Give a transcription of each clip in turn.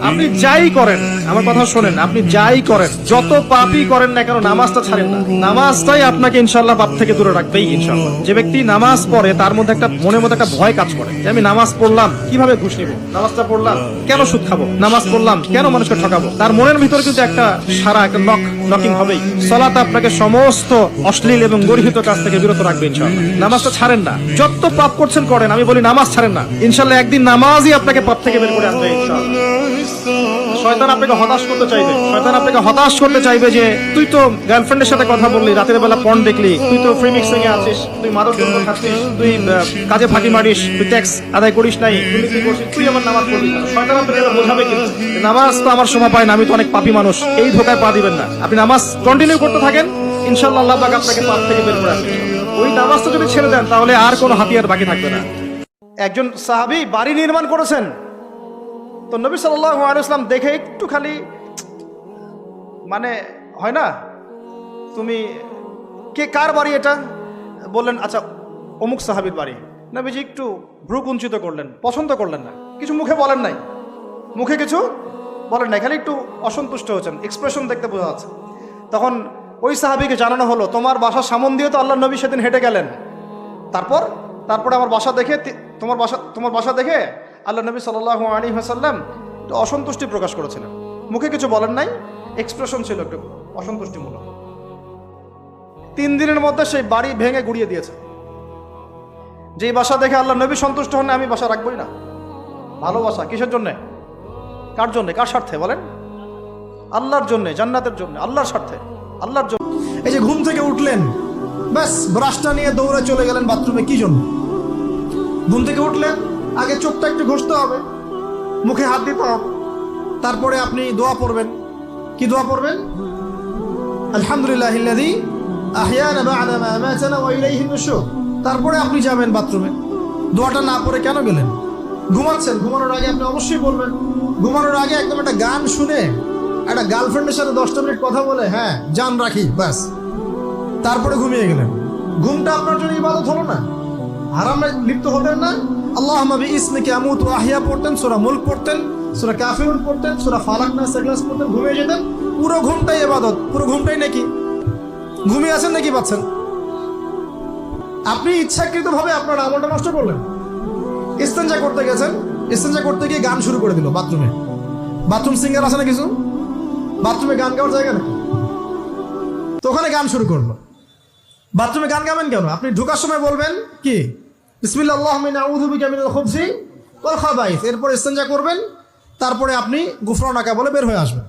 আপনি যাই করেন, আমার কথা শোনেন, আপনি যাই করেন, যত পাপই করেন না কেন, নামাজটা ছাড়েন না। নামাজটাই আপনাকে ইনশাআল্লাহ পাপ থেকে দূরে রাখবেই ইনশাআল্লাহ। যে ব্যক্তি নামাজ পড়ে তার মধ্যে একটা মনের মধ্যে একটা ভয় কাজ করে যে আমি নামাজ পড়লাম কিভাবে ঘুষ নিব, নামাজটা পড়লাম কেন সুদ খাবো, নামাজ পড়লাম কেন মানুষকে ঠকাবো। তার মনের ভিতরে কিন্তু একটা সারা একটা নকিং হবেই। সালাত আপনাকে সমস্ত অশ্লীল এবং গর্হিত কাজ থেকে বিরত রাখবে ইনশাআল্লাহ। নামাজটা ছাড়েন না, যত পাপ করছেন করেন, আমি বলি নামাজ ছাড়েন না। ইনশাআল্লাহ একদিন নামাজই আপনাকে পাপ থেকে বের করে আনবে ইনশাআল্লাহ। শয়তান আপনাকে হতাশ করতে চাইবে, শয়তান আপনাকে হতাশ করতে চাইবে যে তুই তো গার্লফ্রেন্ডের সাথে কথা বললি, রাতের বেলা পর্ন দেখলি, তুই তো ফ্রি মিক্সিং এ আছিস, তুই মাদক দ্রব্য খাচ্ছিস, তুই কাজে ফাঁকি মারিস, তুই ট্যাক্স আদায় করিস নাই, তুই আমার নামাজ পড়বি না। শয়তান আপনাকে বোঝাবে কিন্তু নামাজ তো আমার সময় পায় না, আমি তো অনেক পাপী মানুষ, এই ধোকায় পা দিবেন না। আপনি নামাজ কন্টিনিউ করতে থাকেন, ইনশাআল্লাহ আল্লাহ পাক আপনাকে পাপ থেকে বের করে আনবে। ওই নামাজটা যদি ছেড়ে দেন তাহলে আর কোনো হাতিয়ার বাকি থাকবে না। একজন সাহাবী বাড়ি নির্মাণ করেছেন, তো নবী সাল্লাল্লাহু আলাইহি ওয়াসাল্লাম দেখে একটু খালি মানে হয় না, তুমি কে, কার বাড়ি এটা, বললেন আচ্ছা অমুক সাহাবীর বাড়ি। নবীজি একটু ভ্রু কুঞ্চিত করলেন, পছন্দ করলেন না, কিছু মুখে বলেন নাই, মুখে কিছু বলেন নাই, খালি একটু অসন্তুষ্ট হয়েছেন, এক্সপ্রেশন দেখতে বোঝা যাচ্ছে। তখন ওই সাহাবীকে জানানো হলো তোমার বাসার সামন দিয়ে তো আল্লাহর নবী সেদিন হেঁটে গেলেন, তারপরে আমার বাসা দেখে তোমার বাসা দেখে আল্লাহ নবী সাল্লাল্লাহু আলাইহি ওয়াসাল্লাম একটু অসন্তুষ্টি প্রকাশ করেছিলেন, মুখে কিছু বলেন নাই, এক্সপ্রেশন ছিল একটু অসন্তুষ্টিমূলক। 3 দিনের মধ্যে সেই বাড়ি ভেঙে গুড়িয়ে দিয়েছে। যেই বাসা দেখে আল্লাহ নবী সন্তুষ্ট হন, আমি বাসা রাখবই না। ভালোবাসা কিসের জন্য, কার জন্য, কার স্বার্থে বলেন? আল্লাহর জন্য, জান্নাতের জন্য, আল্লাহর স্বার্থে, আল্লাহর জন্য। এই যে ঘুম থেকে উঠলেন, ব্যাস ব্রাশটা নিয়ে দৌড়ে চলে গেলেন বাথরুমে, কি জন্য? ঘুম থেকে উঠলেন, আগে চোখটা একটু ঘষতে হবে, মুখে হাত দিতে হবে, তারপরে আপনি দোয়া পড়বেন। কি দোয়া পড়বেন? আলহামদুলিল্লাহিল্লাযী আহইয়ানা বা'দা মা আমাতানা ওয়া ইলাইহিন নুশুর। তারপরে আপনি যাবেন বাথরুমে। দোয়াটা না পড়ে কেন গেলেন? ঘুমাচ্ছেন, ঘুমানোর আগে আপনি অবশ্যই বলবেন। ঘুমানোর আগে একদম একটা গান শুনে, একটা গার্লফ্রেন্ডের সাথে 10টা মিনিট কথা বলে, হ্যাঁ জান রাখি, ব্যাস, তারপরে ঘুমিয়ে গেলেন। ঘুমটা আপনার জন্য ইবাদত হলো না? হারামে লিপ্ত হতেন না? আল্লাহুম্মা বিইসমিকা আমুতু ওয়া আহইয়া পড়তেন, সূরা মুলক পড়তেন, সূরা কাফিরুন পড়তেন, সূরা ফালাক নাস ইখলাস পড়তেন, ঘুমিয়ে যেতেন। পুরো ঘুমটাই ইবাদত, পুরো ঘুমটাই নাকি ঘুমিয়ে আছেন নাকি পাচ্ছেন? আপনি ইচ্ছাকৃতভাবে আপনার আমলটা নষ্ট করলেন। ইস্তেঞ্জা করতে গেছেন, ইস্তেঞ্জা করতে গিয়ে গান শুরু করে দিল বাথরুমে। বাথরুম সিঙ্গার আছে না কিছু? বাথরুমে গান গাওয়ার জায়গা নাকি? তো ওখানে গান শুরু করলো। বাথরুমে গান গাবেন কেন? আপনি ঢোকার সময় বলবেন কি, বিসমিল্লাহ আল্লাহুম্মা ইন্নী আউযু বিকা মিনাল খুবসি ওয়াল খাবাইস। এরপর ইস্তেঞ্জা করবেন, তারপরে আপনি গুফরানাকা বলে বের হয়ে আসবেন।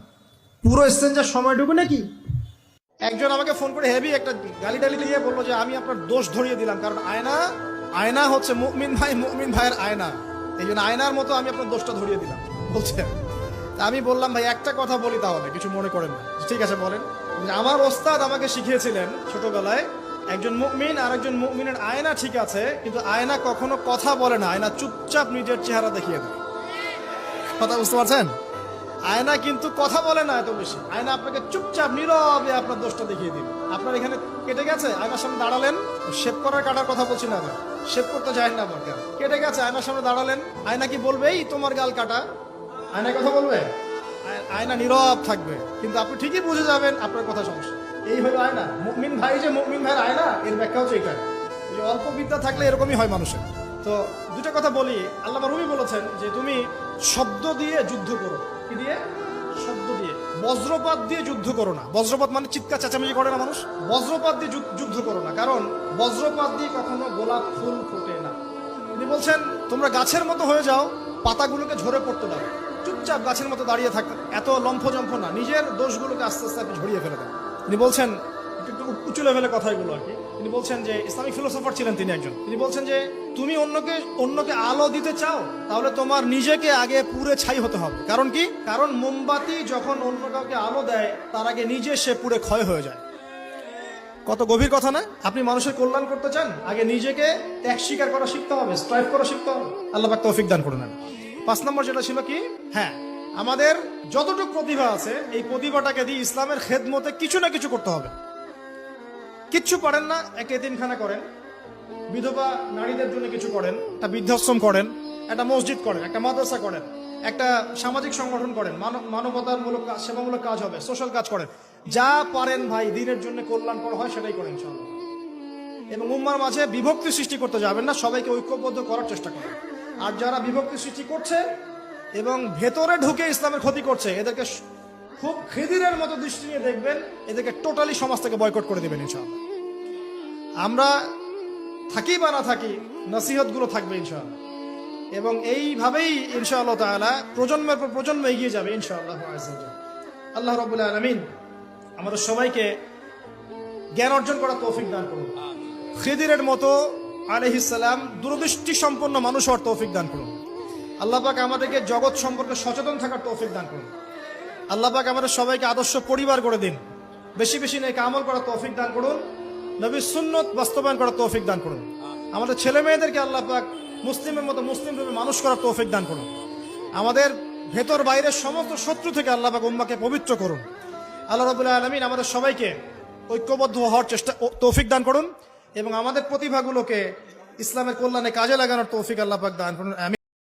পুরো ইস্তেঞ্জার সময়টুকু নাকি? একজন আমাকে ফোন করে হেভি একটা গালি দিয়ে বললো যে আমি আপনার দোষ ধরিয়ে দিলাম, কারণ আয়না হচ্ছে মুমিন ভাইয়ের আয়না, এই জন্য আয়নার মতো আমি আপনার দোষটা ধরিয়ে দিলাম বলছে। আমি বললাম ভাই একটা কথা বলি, তাহলে কিছু মনে করেন না। ঠিক আছে বলেন। আমার ওস্তাদ আমাকে শিখিয়েছিলেন ছোটবেলায়, একজন মুমিন আর একজন মুমিনের আয়না ঠিক আছে, কিন্তু আয়না কখনো কথা বলে না, আয়না চুপচাপ নিজের চেহারা দেখিয়ে দেয়। কথা বুঝতে পারছেন? আয়না কিন্তু কথা বলে না এত বেশি, আয়না আপনাকে চুপচাপ নীরবে আপনার দোষটা দেখিয়ে দিবে। আপনার এখানে কেটে গেছে, আয়নার সামনে দাঁড়ালেন, শেভ করার কাটার কথা বলছি না, শেভ করতে যায় না আমার গাল, কেটে গেছে, আয়নার সামনে দাঁড়ালেন, আয়না কি বলবে এই তোমার গাল কাটা? আয়না কথা বলবে? আয়না নীরব থাকবে, কিন্তু আপনি ঠিকই বুঝে যাবেন আপনার কথা সমস্যা। এই হলো আয়না। মুমিন ভাই যে মুমিন ভাইয়ের আয়না, এর ব্যাখ্যা হচ্ছে এটা। যে অল্প বিদ্যা থাকলে এরকমই হয় মানুষের। তো দুটো কথা বলি, আল্লামা রুমি বলেছেন যে তুমি শব্দ দিয়ে যুদ্ধ করো। কি দিয়ে? শব্দ দিয়ে। বজ্রপাত দিয়ে যুদ্ধ করো না। বজ্রপাত মানে চিৎকার চেঁচামেচি করে না মানুষ, বজ্রপাত দিয়ে যুদ্ধ করো না, কারণ বজ্রপাত দিয়ে কখনো গোলাপ ফুল ফোটে না। তিনি বলছেন তোমরা গাছের মতো হয়ে যাও, পাতাগুলোকে ঝরে পড়তে দাও, চুপচাপ গাছের মতো দাঁড়িয়ে থাকতে, এত লম্ফজম্ফ না, নিজের দোষগুলোকে আস্তে আস্তে আপনি ঝরিয়ে ফেলে দেন। তিনি বলছেন একটু উঁচু লেভেলে কথাগুলো আর কি। তিনি বলছেন যে ইসলামিক ফিলোসফার ছিলেন তিনি একজন। তিনি বলছেন যে তুমি অন্যকে আলো দিতে চাও, তাহলে তোমার নিজেকে আগে পুড়ে ছাই হতে হবে। কারণ কি? কারণ মোমবাতি যখন অন্য কাউকে আলো দেয়, তার আগে নিজে সে পুড়ে ক্ষয় হয়ে যায়। কত গভীর কথা না? আপনি মানুষের কল্যাণ করতে চান, আগে নিজেকে ত্যাগ স্বীকার করা শিখতে হবে, স্ট্রাইভ করা শিখতে হবে। আল্লাহ পাক তৌফিক দান করে নেন। 5 নম্বর যেটা ছিল কি, হ্যাঁ আমাদের যতটুকু প্রতিভা আছে, এই প্রতিভাটাকে দিয়ে ইসলামের খেদমতে কিছু না কিছু করতে হবে। কিচ্ছু পারেন না, একটা এতিমখানা করেন, বিধবা নারীদের জন্য কিছু করেন, একটা বৃদ্ধাশ্রম করেন, একটা মসজিদ করেন, একটা মাদ্রাসা করেন, একটা সামাজিক সংগঠন করেন, মানবতামূলক কাজ, সেবামূলক কাজ হবে, সোশ্যাল কাজ করেন, যা পারেন ভাই দিনের জন্য কল্যাণকর হয় সেটাই করেন ইনশাআল্লাহ। এবং উম্মার মাঝে বিভক্তি সৃষ্টি করতে যাবেন না, সবাইকে ঐক্যবদ্ধ করার চেষ্টা করেন। আর যারা বিভক্তি সৃষ্টি করছে এবং ভেতরে ঢুকে ইসলামের ক্ষতি করছে, এদেরকে খুব খিদিরের মতো দৃষ্টি নিয়ে দেখবেন, এদেরকে টোটালি সমাজ থেকে বয়কট করে দেবেন ইনশাআল্লাহ। আমরা থাকি বা না থাকি, নসিহতগুলো থাকবে ইনশাআল্লাহ, এবং এইভাবেই ইনশাআল্লাহ তাআলা প্রজন্মের পর প্রজন্ম এগিয়ে যাবে ইনশাআল্লাহ। আল্লাহ রাব্বুল আলামিন আমাদের সবাইকে জ্ঞান অর্জন করার তৌফিক দান করুন। খিদিরের মতো আলাইহিস সালাম দূরদৃষ্টি সম্পন্ন মানুষ হওয়ার তৌফিক দান করুন। আল্লাহ পাক আমাদেরকে জগৎ সম্পর্কে সচেতন থাকার তৌফিক দান করুন। আল্লাহ পাক আমাদের সবাইকে আদর্শ পরিবার করে দিন। বেশি বেশি নেক আমল করার তৌফিক দান করুন। নবীর সুন্নত বাস্তবায়ন করার তৌফিক দান করুন। আমাদের ছেলে মেয়েদেরকে আল্লাহ পাক মুসলিমের মতো মুসলিম রূপে মানুষ করার তৌফিক দান করুন। আমাদের ভেতর বাইরের সমস্ত শত্রু থেকে আল্লাহ পাক উম্মাহকে পবিত্র করুন। আল্লাহ রাব্বুল আলামিন আমাদের সবাইকে ঐক্যবদ্ধ হওয়ার তৌফিক দান করুন এবং আমাদের প্রতিভাগুলোকে ইসলামের কল্যাণে কাজে লাগানোর তৌফিক আল্লাহ পাক দান করুন।